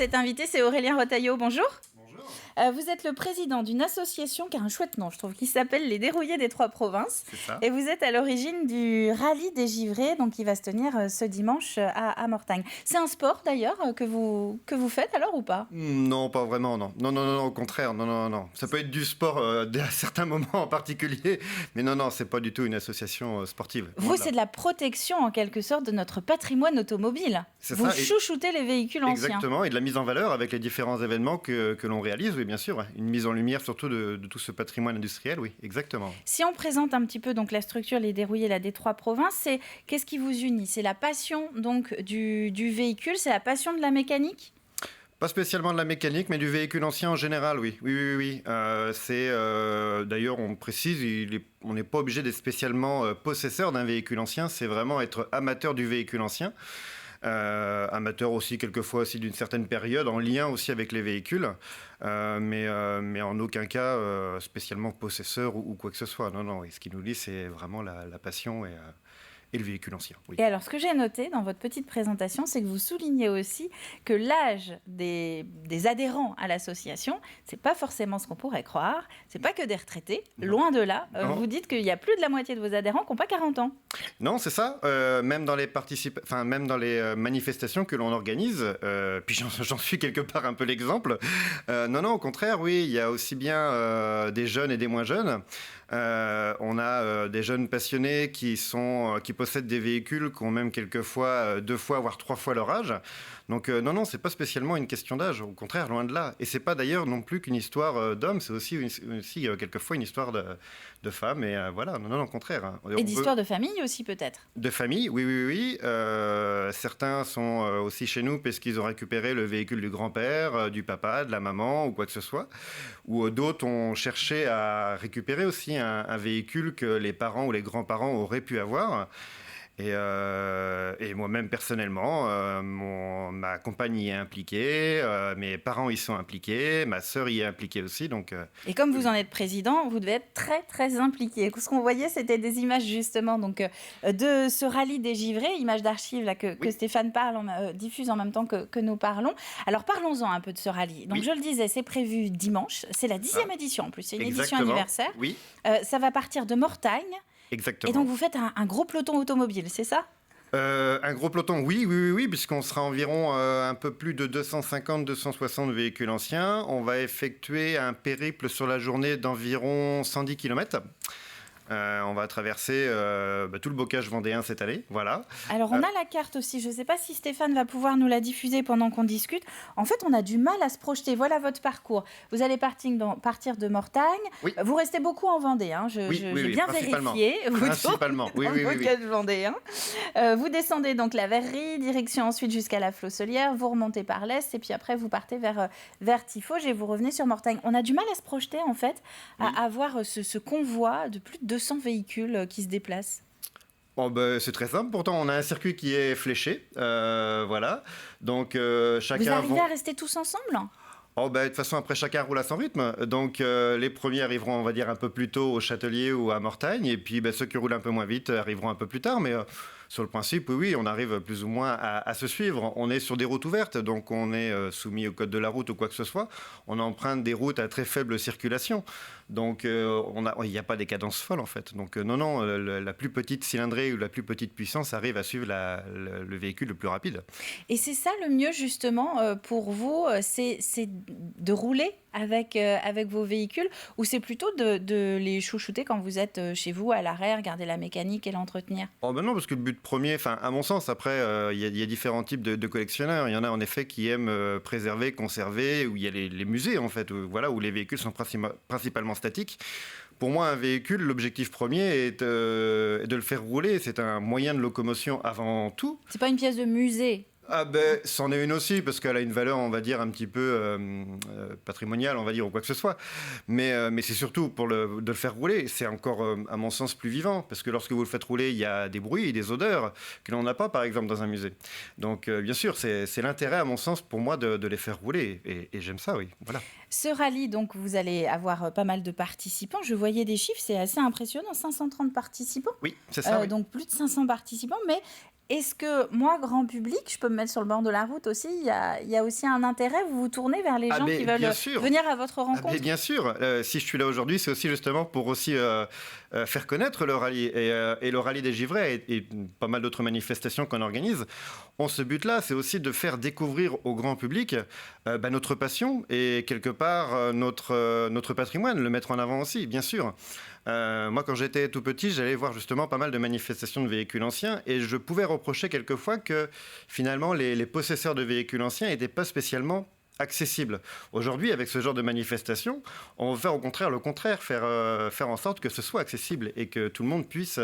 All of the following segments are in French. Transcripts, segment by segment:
cet invité, c'est Aurélien Retailleau. Bonjour. Bonjour. Vous êtes le président d'une association qui a un chouette nom, je trouve, qui s'appelle les Dérouillés des Trois Provinces. C'est ça. Et vous êtes à l'origine du rallye des givrés, donc qui va se tenir ce dimanche à Mortagne. C'est un sport d'ailleurs que vous faites alors ou pas? Non, pas vraiment, non. Non, au contraire, non. Ça peut être du sport à certains moments en particulier, mais non, c'est pas du tout une association sportive. Vous, Voilà. c'est de la protection en quelque sorte de notre patrimoine automobile. C'est Vous ça, et- chouchoutez les véhicules anciens. Exactement, et de la mise en valeur avec les différents événements que l'on réalise, oui, bien sûr. Une mise en lumière surtout de tout ce patrimoine industriel, oui, exactement. Si on présente un petit peu donc la structure, les Dérouillés là, des Trois Provinces, c'est qu'est-ce qui vous unit? C'est la passion donc du véhicule, c'est la passion de la mécanique? Pas spécialement de la mécanique, mais du véhicule ancien en général, oui. Oui. D'ailleurs, on précise, on n'est pas obligé d'être spécialement possesseur d'un véhicule ancien, c'est vraiment être amateur du véhicule ancien. Amateur aussi quelquefois aussi d'une certaine période, en lien aussi avec les véhicules, mais en aucun cas spécialement possesseur ou quoi que ce soit. Non. Et ce qui nous lie, c'est vraiment la passion et le véhicule ancien. Oui. Et alors, ce que j'ai noté dans votre petite présentation, c'est que vous soulignez aussi que l'âge des adhérents à l'association, c'est pas forcément ce qu'on pourrait croire. C'est pas que des retraités, loin de là. Non. Vous dites qu'il y a plus de la moitié de vos adhérents qui n'ont pas 40 ans. Non, c'est ça. Même dans les manifestations que l'on organise, puis j'en suis quelque part un peu l'exemple. Non, au contraire, oui, il y a aussi bien des jeunes et des moins jeunes. On a des jeunes passionnés qui possèdent des véhicules qui ont même quelquefois 2 fois, voire 3 fois leur âge. Donc non, c'est pas spécialement une question d'âge. Au contraire, loin de là. Et c'est pas d'ailleurs non plus qu'une histoire d'hommes. C'est aussi quelquefois une histoire de femmes. Et voilà, non, au contraire. Hein. Et d'histoire de famille aussi, peut-être. De famille, oui. Certains sont aussi chez nous parce qu'ils ont récupéré le véhicule du grand-père, du papa, de la maman ou quoi que ce soit. Ou d'autres ont cherché à récupérer aussi un véhicule que les parents ou les grands-parents auraient pu avoir. Et moi-même personnellement, ma compagne y est impliquée, mes parents y sont impliqués, ma sœur y est impliquée aussi. Donc, Et comme vous en êtes président, vous devez être très, très impliqué. Ce qu'on voyait, c'était des images justement donc, de ce rallye des givrés, images d'archives là, que Stéphane diffuse en même temps que nous parlons. Alors parlons-en un peu de ce rallye. Donc je le disais, c'est prévu dimanche, c'est la 10e édition en plus, c'est une édition anniversaire. Oui. Ça va partir de Mortagne. Exactement. Et donc vous faites un gros peloton automobile, c'est ça ? Un gros peloton, oui, puisqu'on sera environ un peu plus de 250-260 véhicules anciens. On va effectuer un périple sur la journée d'environ 110 km. On va traverser tout le bocage vendéen cette année, voilà. Alors on a la carte aussi, je ne sais pas si Stéphane va pouvoir nous la diffuser pendant qu'on discute. En fait, on a du mal à se projeter, voilà votre parcours. Vous allez partir de Mortagne, vous restez beaucoup en Vendée, hein. J'ai bien vérifié. Principalement, oui. Bocage vendéen. Vous descendez donc la Verrerie, direction ensuite jusqu'à la Flosselière, vous remontez par l'Est et puis après vous partez vers Tiffauges et vous revenez sur Mortagne. On a du mal à se projeter en fait, à avoir ce convoi de plus de 200 véhicules qui se déplacent. C'est très simple, pourtant on a un circuit qui est fléché, voilà. Donc chacun... Vous arrivez à rester tous ensemble ? De toute façon, après, chacun roule à son rythme. Donc, les premiers arriveront, on va dire, un peu plus tôt au Châtelier ou à Mortagne. Et puis, ceux qui roulent un peu moins vite arriveront un peu plus tard. Mais sur le principe, oui, on arrive plus ou moins à se suivre. On est sur des routes ouvertes, donc on est soumis au code de la route ou quoi que ce soit. On emprunte des routes à très faible circulation. Donc, il n'y a pas des cadences folles, en fait. Donc, non, la plus petite cylindrée ou la plus petite puissance arrive à suivre le véhicule le plus rapide. Et c'est ça le mieux, justement, pour vous, c'est de rouler avec vos véhicules, ou c'est plutôt de les chouchouter quand vous êtes chez vous, à l'arrêt, regarder la mécanique et l'entretenir ? Non, parce que le but premier, à mon sens, après, il y a différents types de collectionneurs. Il y en a en effet qui aiment préserver, conserver, où il y a les musées, en fait, où les véhicules sont principalement statiques. Pour moi, un véhicule, l'objectif premier est de le faire rouler. C'est un moyen de locomotion avant tout. C'est pas une pièce de musée ? C'en est une aussi, parce qu'elle a une valeur, on va dire, un petit peu patrimoniale, on va dire, ou quoi que ce soit. Mais c'est surtout de le faire rouler. C'est encore, à mon sens, plus vivant, parce que lorsque vous le faites rouler, il y a des bruits et des odeurs que l'on n'a pas, par exemple, dans un musée. Donc, bien sûr, c'est l'intérêt, à mon sens, pour moi, de les faire rouler. Et j'aime ça, oui. Voilà. Ce rallye, donc, vous allez avoir pas mal de participants. Je voyais des chiffres, c'est assez impressionnant, 530 participants. Oui, c'est ça. Donc, plus de 500 participants, mais est-ce que moi, grand public, je peux me mettre sur le bord de la route aussi? Il y a aussi un intérêt, vous vous tournez vers les gens qui veulent venir à votre rencontre? Mais bien sûr, si je suis là aujourd'hui, c'est aussi justement pour aussi faire connaître le rallye. Et le rallye des Givrets et pas mal d'autres manifestations qu'on organise ont ce but-là, c'est aussi de faire découvrir au grand public notre passion et quelque part notre patrimoine, le mettre en avant aussi, bien sûr. Moi, quand j'étais tout petit, j'allais voir justement pas mal de manifestations de véhicules anciens et je pouvais reprocher quelquefois que finalement les possesseurs de véhicules anciens n'étaient pas spécialement accessibles. Aujourd'hui, avec ce genre de manifestation, on veut faire au contraire le contraire, faire en sorte que ce soit accessible et que tout le monde puisse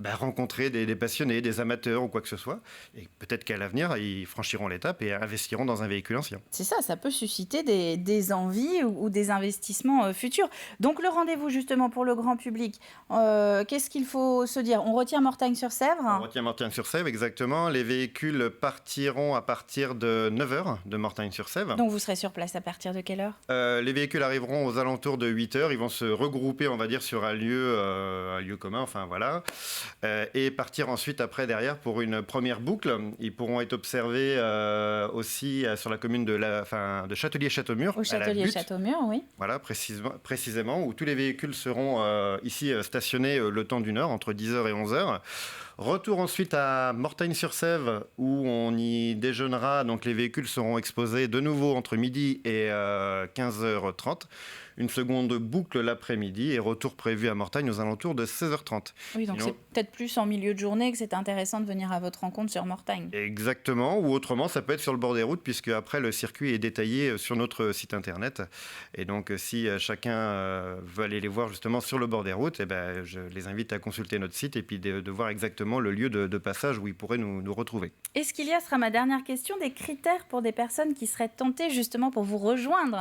rencontrer des passionnés, des amateurs ou quoi que ce soit. Et peut-être qu'à l'avenir, ils franchiront l'étape et investiront dans un véhicule ancien. C'est ça, ça peut susciter des envies ou des investissements futurs. Donc le rendez-vous justement pour le grand public, qu'est-ce qu'il faut se dire? On retient Mortagne-sur-Sèvre? On retient Mortagne-sur-Sèvre, exactement. Les véhicules partiront à partir de 9h de Mortagne-sur-Sèvre. Donc vous serez sur place à partir de quelle heure? Les véhicules arriveront aux alentours de 8h. Ils vont se regrouper, on va dire, sur un lieu commun, enfin voilà. Et partir ensuite après derrière pour une première boucle. Ils pourront être observés aussi sur la commune de Châtelier-Châteaumur. Au Châtelier-Châteaumur, oui. Voilà, précisément, où tous les véhicules seront ici stationnés le temps d'une heure, entre 10h et 11h. Retour ensuite à Mortagne-sur-Sèvre, où on y déjeunera. Donc les véhicules seront exposés de nouveau entre midi et 15h30. Une seconde boucle l'après-midi et retour prévu à Mortagne aux alentours de 16h30. Oui, donc c'est peut-être plus en milieu de journée que c'est intéressant de venir à votre rencontre sur Mortagne. Exactement, ou autrement, ça peut être sur le bord des routes, puisque après le circuit est détaillé sur notre site internet. Et donc, si chacun veut aller les voir justement sur le bord des routes, je les invite à consulter notre site et puis de voir exactement le lieu de passage où ils pourraient nous retrouver. Est-ce qu'il y a, ce sera ma dernière question, des critères pour des personnes qui seraient tentées justement pour vous rejoindre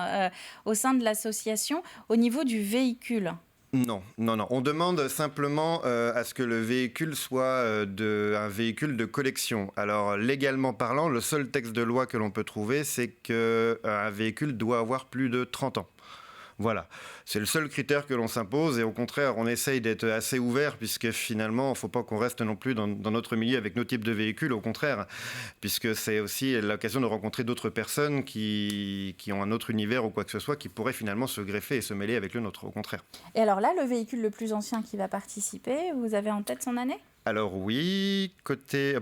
au sein de l'association au niveau du véhicule? Non. On demande simplement à ce que le véhicule soit un véhicule de collection. Alors, légalement parlant, le seul texte de loi que l'on peut trouver, c'est qu'un véhicule doit avoir plus de 30 ans. Voilà, c'est le seul critère que l'on s'impose et au contraire, on essaye d'être assez ouvert puisque finalement, il ne faut pas qu'on reste non plus dans notre milieu avec nos types de véhicules, au contraire, puisque c'est aussi l'occasion de rencontrer d'autres personnes qui ont un autre univers ou quoi que ce soit qui pourraient finalement se greffer et se mêler avec le nôtre, au contraire. Et alors là, le véhicule le plus ancien qui va participer, vous avez en tête son année ? Alors oui,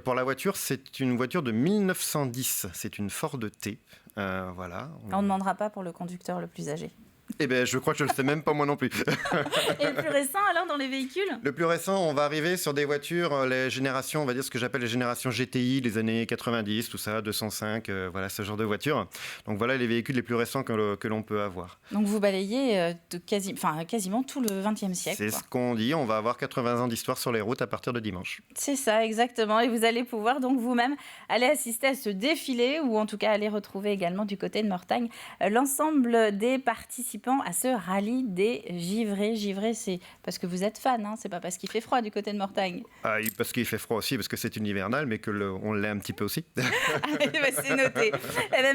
pour la voiture, c'est une voiture de 1910, c'est une Ford T, voilà. On ne demandera pas pour le conducteur le plus âgé. Eh bien, je crois que je ne le sais même pas moi non plus. Et le plus récent, alors, dans les véhicules ? Le plus récent, on va arriver sur des voitures, les générations, on va dire ce que j'appelle les générations GTI, les années 90, tout ça, 205, voilà, ce genre de voitures. Donc voilà les véhicules les plus récents que l'on peut avoir. Donc vous balayez quasiment tout le XXe siècle. C'est ce qu'on dit, on va avoir 80 ans d'histoire sur les routes à partir de dimanche. C'est ça, exactement. Et vous allez pouvoir donc vous-même aller assister à ce défilé, ou en tout cas aller retrouver également du côté de Mortagne l'ensemble des participants à ce rallye des Givrets. Givrets, c'est parce que vous êtes fan, hein, c'est pas parce qu'il fait froid du côté de Mortagne. Ah, parce qu'il fait froid aussi, parce que c'est une hivernale, mais qu'on l'est un petit peu aussi. C'est noté.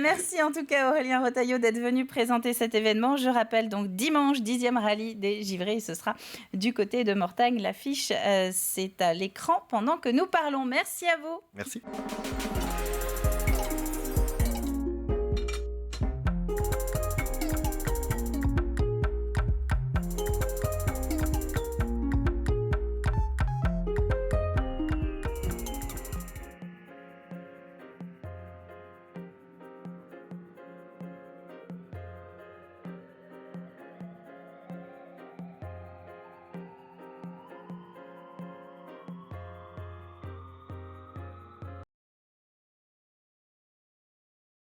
Merci en tout cas Aurélien Retailleau d'être venu présenter cet événement. Je rappelle donc dimanche, 10e rallye des Givrets, et ce sera du côté de Mortagne. L'affiche, c'est à l'écran pendant que nous parlons. Merci à vous. Merci.